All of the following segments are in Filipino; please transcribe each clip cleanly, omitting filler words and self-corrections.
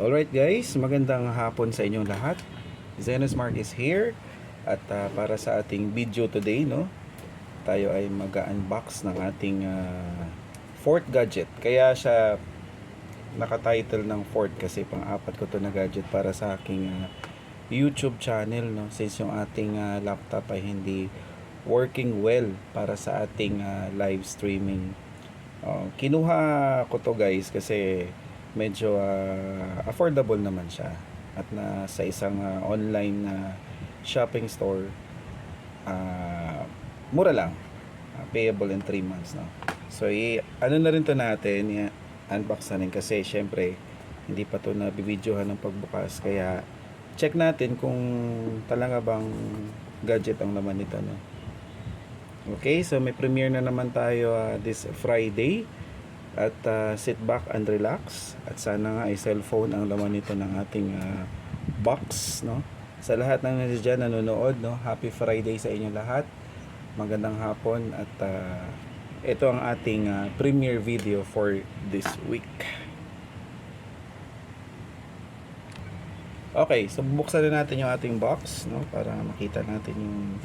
Alright guys, magandang hapon sa inyong lahat. Zenosmart is here. At para sa ating video today, no, tayo ay mag-unbox ng ating fourth gadget. Kaya siya nakatitle ng fourth kasi pang-apat ko to na gadget para sa aking YouTube channel, no, since yung ating laptop ay hindi working well para sa ating live streaming. Kinuha ko to guys kasi medyo affordable naman siya at sa isang online shopping store, mura lang, payable in 3 months, no? So ano na rin to natin, unbox na rin kasi syempre hindi pa to na bibidyohan ng pagbukas, kaya check natin kung talaga bang gadget ang laman nito, no? Okay, so may premiere na naman tayo this Friday. At sit back and relax. At sana nga ay cellphone ang laman nito ng ating box, no? Sa lahat ng nandiyan nanonood, no, happy Friday sa inyo lahat. Magandang hapon. At ito ang ating premiere video for this week. Okay, so bubuksan na natin yung ating box, no, para makita natin yung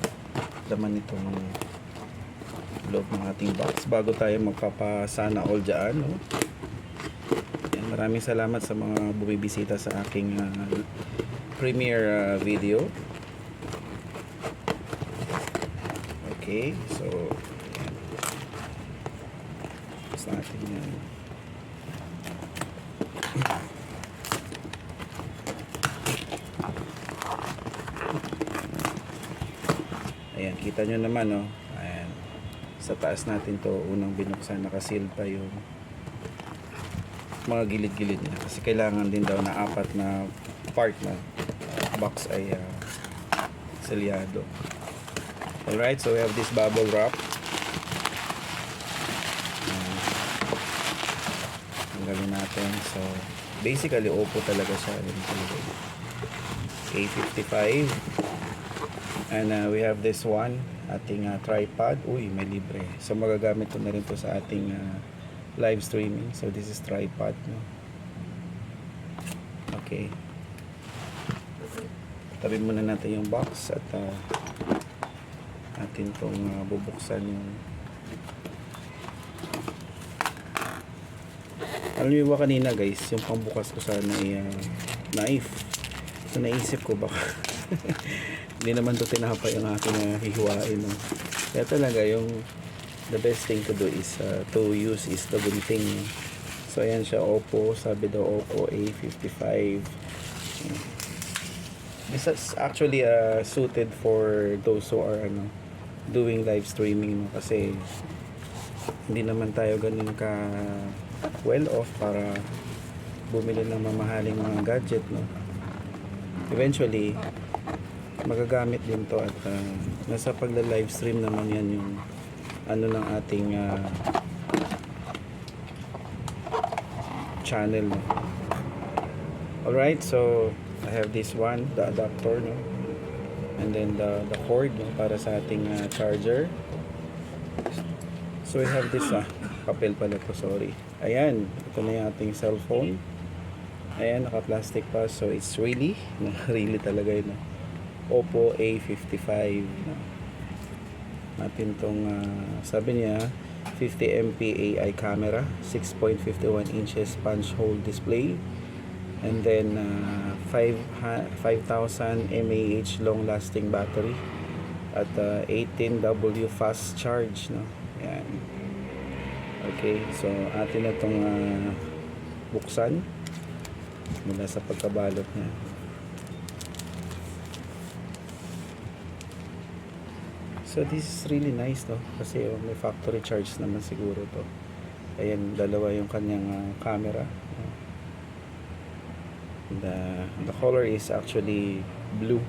laman nitong loob ng ating box bago tayo magpapasana all dyan, no? Yan, maraming salamat sa mga bumibisita sa aking premiere video. Okay, so yan. Tapos natin yan. Ayan, kita nyo naman, no? Sa taas natin to unang binuksan, nakaseal pa yung mga gilid-gilid niya kasi kailangan din daw na apat na part na box ay selyado. Alright, so we have this bubble wrap. Tanggalin natin. So basically Oppo talaga siya, A55. And we have this one, ating tripod. Uy, may libre. So magagamit ko na rin to sa ating live streaming. So this is tripod, no? Okay. Tabi muna natin yung box at atin tong bubuksan yung alam niyo ba kanina guys, yung pambukas ko sana ay knife. So naisip ko baka hindi naman to tinapay ang aking hihiwain, no? Kaya talaga yung the best thing to do is to use is the gunting, no? So ayan siya, Oppo, sabi daw Oppo A55. This is actually suited for those who are doing live streaming, no? Kasi hindi naman tayo ganun ka well off para bumili ng mamahaling mga gadget, no? Eventually magagamit din to at nasa pagla-live stream naman yan yung ano ng ating channel, no? Alright, so I have this one, the adapter, no? And then the cord, no, para sa ating charger. So we have this papel pala to, sorry. Ayan, ito na yung ating cellphone. Ayan, naka-plastic pa, so it's really really talaga yun, no? Oppo A55, no? Natin tong sabi niya 50MP AI camera, 6.51 inches punch hole display, and then 5000 mAh long lasting battery at 18W fast charge, no? Yan. Okay, so atin na tong buksan mula sa pagkabalot niya. So this is really nice, no? Kasi may factory charge naman siguro to. Ayan, dalawa yung kanyang camera. The color is actually blue,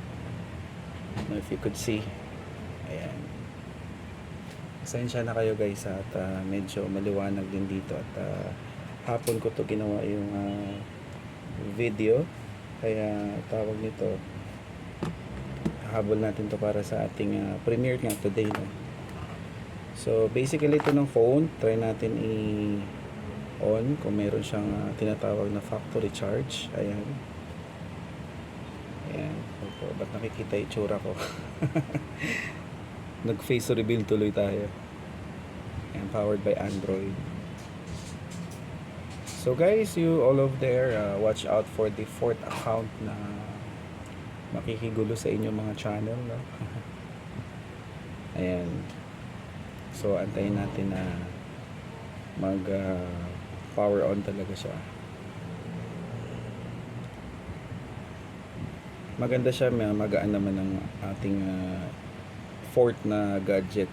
if you could see. Ayan. Pasensya na kayo guys at medyo maliwanag din dito at hapon ko to ginawa yung video, kaya tawag nito, habol natin to para sa ating premiere nga today, no? So basically ito ng phone, try natin on kung meron siyang tinatawag na factory charge. Ayan. Ayan. Opo, ba't nakikita yung itsura ko? Nag face reveal tuloy tayo. And powered by Android. So guys, you all of there, watch out for the fourth account na makikigulo sa inyong mga channel, no? Ayan. So antayin natin na mag power on talaga siya. Maganda siya, magaan naman ng ating fourth na gadget.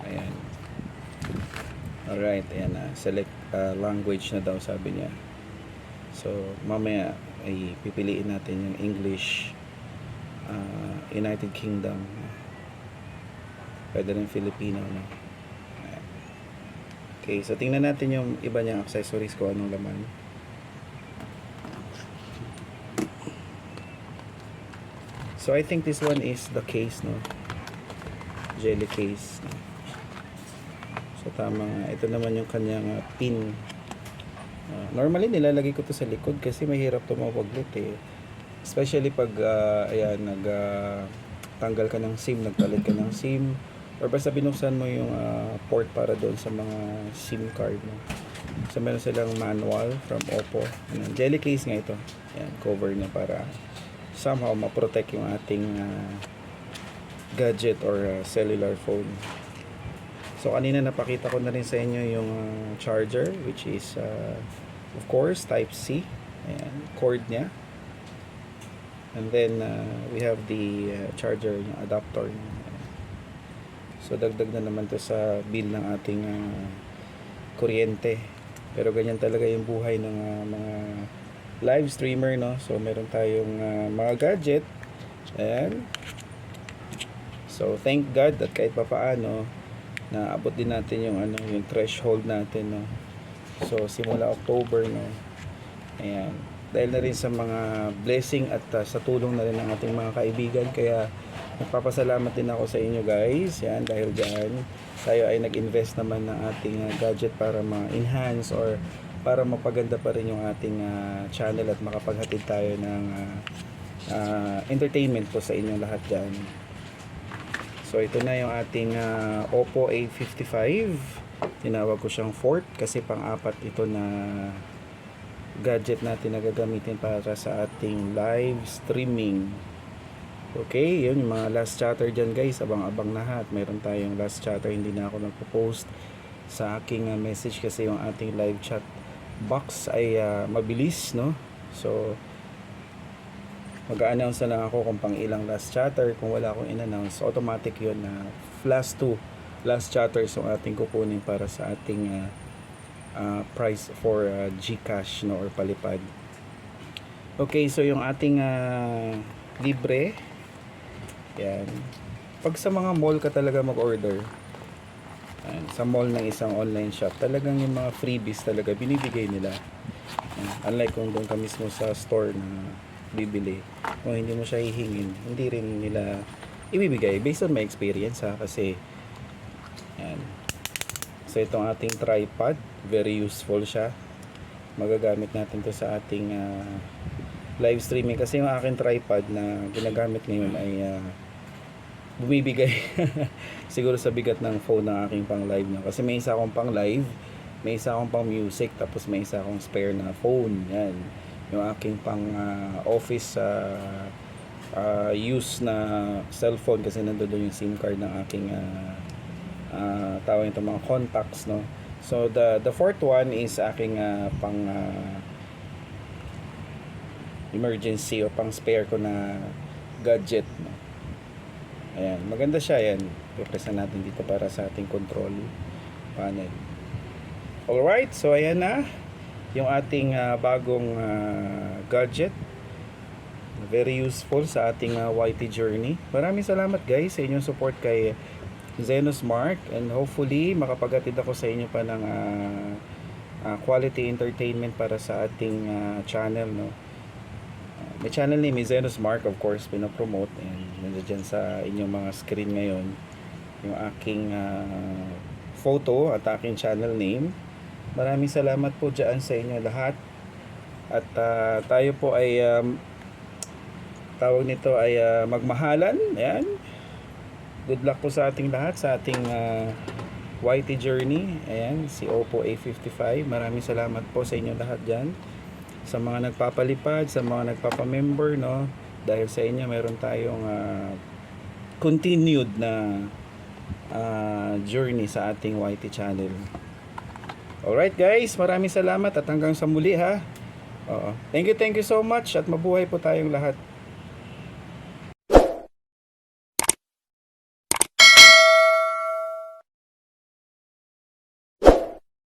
Ayan. Alright, ayan na. Select language na daw, sabi niya. So, mamaya ay pipiliin natin yung English, United Kingdom. Pwede rin Filipino, no? Ayan. Okay, so tingnan natin yung iba niyang accessories ko, anong laman. So, I think this one is the case, no? Jelly case, no? So, tama nga. Ito naman yung kanyang pin. Normally, nilalagay ko to sa likod kasi mahirap tumawaglit eh. Especially pag, ayan, tanggal ka ng SIM, nagpalit ka ng SIM, or basta binuksan mo yung port para doon sa mga SIM card, no? So, meron silang manual from Oppo. Ayan, jelly case nga ito. Ayan, cover niya para somehow ma-protect yung ating gadget or cellular phone. So kanina napakita ko na rin sa inyo yung charger, which is of course type C. Ayan, cord niya. And then we have the charger, yung adapter. So dagdag na naman to sa bill ng ating kuryente. Pero ganyan talaga yung buhay ng mga live streamer, no? So meron tayong mga gadget. Ayan. So thank God that kahit papaano naabot din natin yung yung threshold natin, no? So simula October, no? Ayan. Dahil na rin sa mga blessing at sa tulong na rin ng ating mga kaibigan, kaya nagpapasalamat din ako sa inyo guys. Yan, dahil diyan tayo ay nag-invest naman ng ating gadget para ma-enhance or para mapaganda pa rin yung ating channel at makapaghatid tayo ng entertainment po sa inyong lahat dyan. So ito na yung ating Oppo A55. Tinawag ko siyang fourth kasi pang-apat ito na gadget natin na gagamitin para sa ating live streaming. Okay, yun yung mga last chatter dyan guys. Abang-abang lahat. Mayroon tayong last chatter. Hindi na ako nagpo-post sa aking message kasi yung ating live chat box ay mabilis, no? So mag-a-announce na lang ako kung pang ilang last chatter. Kung wala akong in-announce, automatic yun na last 2 last chatters yung ating kukunin para sa ating price for GCash, no, or palipad. Okay, so yung ating libre, yan, pag sa mga mall ka talaga mag-order, sa mall ng isang online shop, talagang yung mga freebies talaga binibigay nila. Unlike kung doon ka mismo sa store na bibili, kung hindi mo siya hihingin, hindi rin nila ibibigay based on my experience, kasi yan. So itong ating tripod, very useful siya. Magagamit natin to sa ating live streaming kasi yung aking tripod na ginagamit ngayon ay bumibigay siguro sa bigat ng phone ng aking pang live na, kasi may isa akong pang live, may isa akong pang music, tapos may isa akong spare na phone. Yan yung aking pang office use na cellphone kasi nandoon yung SIM card ng aking tawag ito mga contacts, no. So the fourth one is aking pang emergency o pang spare ko na gadget, no. Ayan, maganda siya. Yan, i-press na natin dito para sa ating control panel. Alright, so ayan na yung ating bagong gadget. Very useful sa ating YT journey. Maraming salamat guys sa inyong support kay Zenos Mark, and hopefully makapaghatid ako sa inyo pa ng quality entertainment para sa ating channel, no. May channel name is Zenos Mark, of course, pinapromote, and nandiyan sa inyong mga screen ngayon yung aking photo at aking channel name. Maraming salamat po dyan sa inyo lahat. At tayo po ay tawag nito ay magmahalan. Ayan. Good luck po sa ating lahat sa ating YT journey. Ayan, si Oppo A55. Maraming salamat po sa inyo lahat dyan. Sa mga nagpapalipad, sa mga nagpapamember, no? Dahil sa inyo meron tayong continued na journey sa ating YT channel. Alright guys, maraming salamat at hanggang sa muli ha. Oo. Thank you so much at mabuhay po tayong lahat.